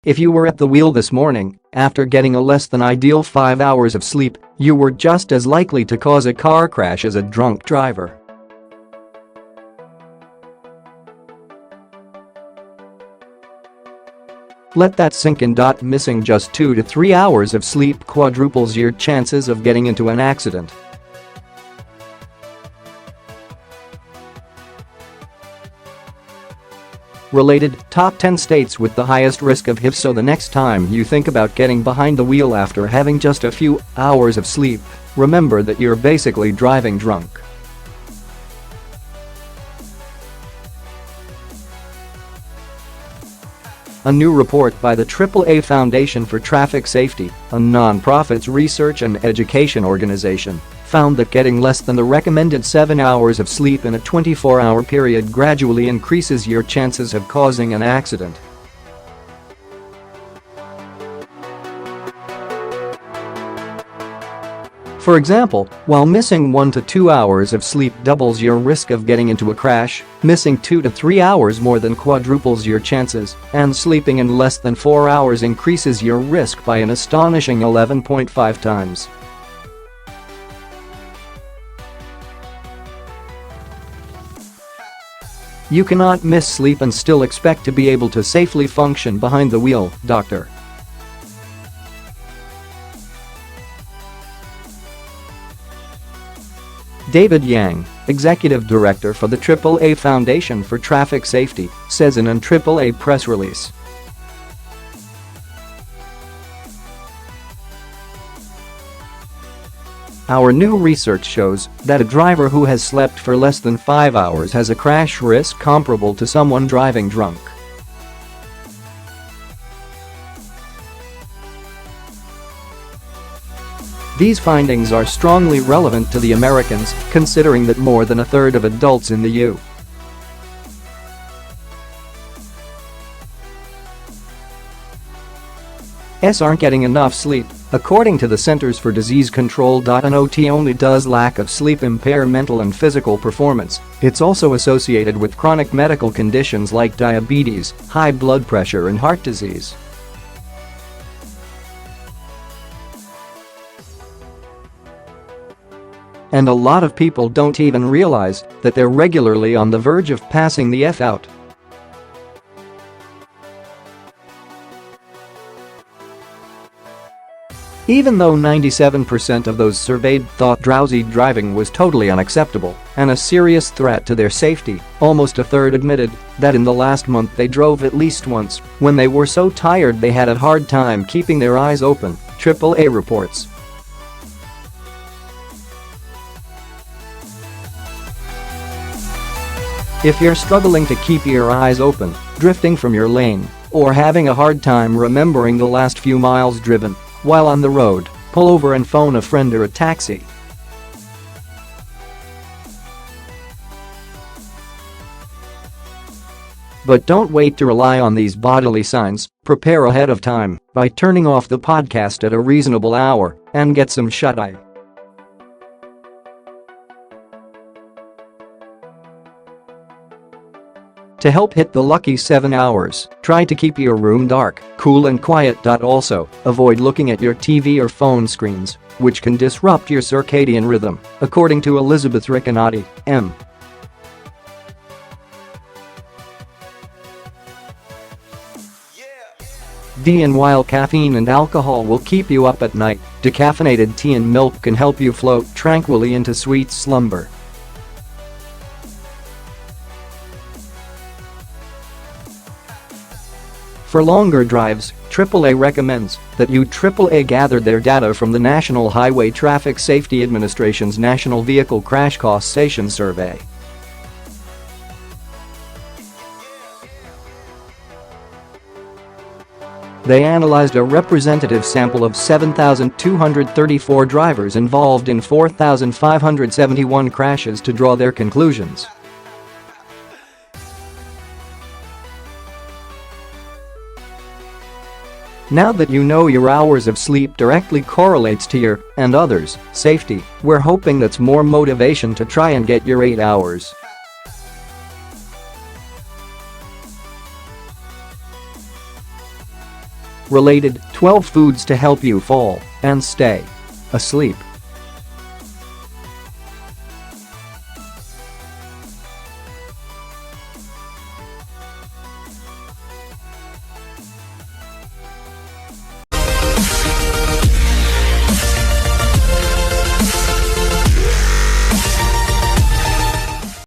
If you were at the wheel this morning, after getting a less than ideal 5 hours of sleep, you were just as likely to cause a car crash as a drunk driver. Let that sink in. Missing just 2 to 3 hours of sleep quadruples your chances of getting into an accident. Related, top 10 states with the highest risk of HIVSo. The next time you think about getting behind the wheel after having just a few hours of sleep, remember that you're basically driving drunk. A new report by the AAA Foundation for Traffic Safety, a non-profit's research and education organization, found that getting less than the recommended 7 hours of sleep in a 24-hour period gradually increases your chances of causing an accident. For example, while missing 1 to 2 hours of sleep doubles your risk of getting into a crash, missing 2 to 3 hours more than quadruples your chances, and sleeping in less than 4 hours increases your risk by an astonishing 11.5 times. You cannot miss sleep and still expect to be able to safely function behind the wheel, Dr. David Yang, executive director for the AAA Foundation for Traffic Safety, says in an AAA press release. Our new research shows that a driver who has slept for less than 5 hours has a crash risk comparable to someone driving drunk. These findings are strongly relevant to the Americans, considering that more than a third of adults in the U.S. aren't getting enough sleep. According to the Centers for Disease Control.Not only does lack of sleep impair mental and physical performance, it's also associated with chronic medical conditions like diabetes, high blood pressure and heart disease. And a lot of people don't even realize that they're regularly on the verge of passing the F out. Even though 97% of those surveyed thought drowsy driving was totally unacceptable and a serious threat to their safety, almost a third admitted that in the last month they drove at least once when they were so tired they had a hard time keeping their eyes open, AAA reports. If you're struggling to keep your eyes open, drifting from your lane, or having a hard time remembering the last few miles driven while on the road, pull over and phone a friend or a taxi. But don't wait to rely on these bodily signs. Prepare ahead of time by turning off the podcast at a reasonable hour and get some shut-eye. To help hit the lucky 7 hours, try to keep your room dark, cool and quiet. Also, avoid looking at your TV or phone screens, which can disrupt your circadian rhythm, according to Elizabeth Ricanati, M.D. And while caffeine and alcohol will keep you up at night, decaffeinated tea and milk can help you float tranquilly into sweet slumber. For longer drives, AAA recommends that AAA gather their data from the National Highway Traffic Safety Administration's National Vehicle Crash Causation Survey. They analyzed a representative sample of 7,234 drivers involved in 4,571 crashes to draw their conclusions. Now that you know your hours of sleep directly correlates to your and others' safety, we're hoping that's more motivation to try and get your 8 hours. Related, 12 foods to help you fall and stay asleep.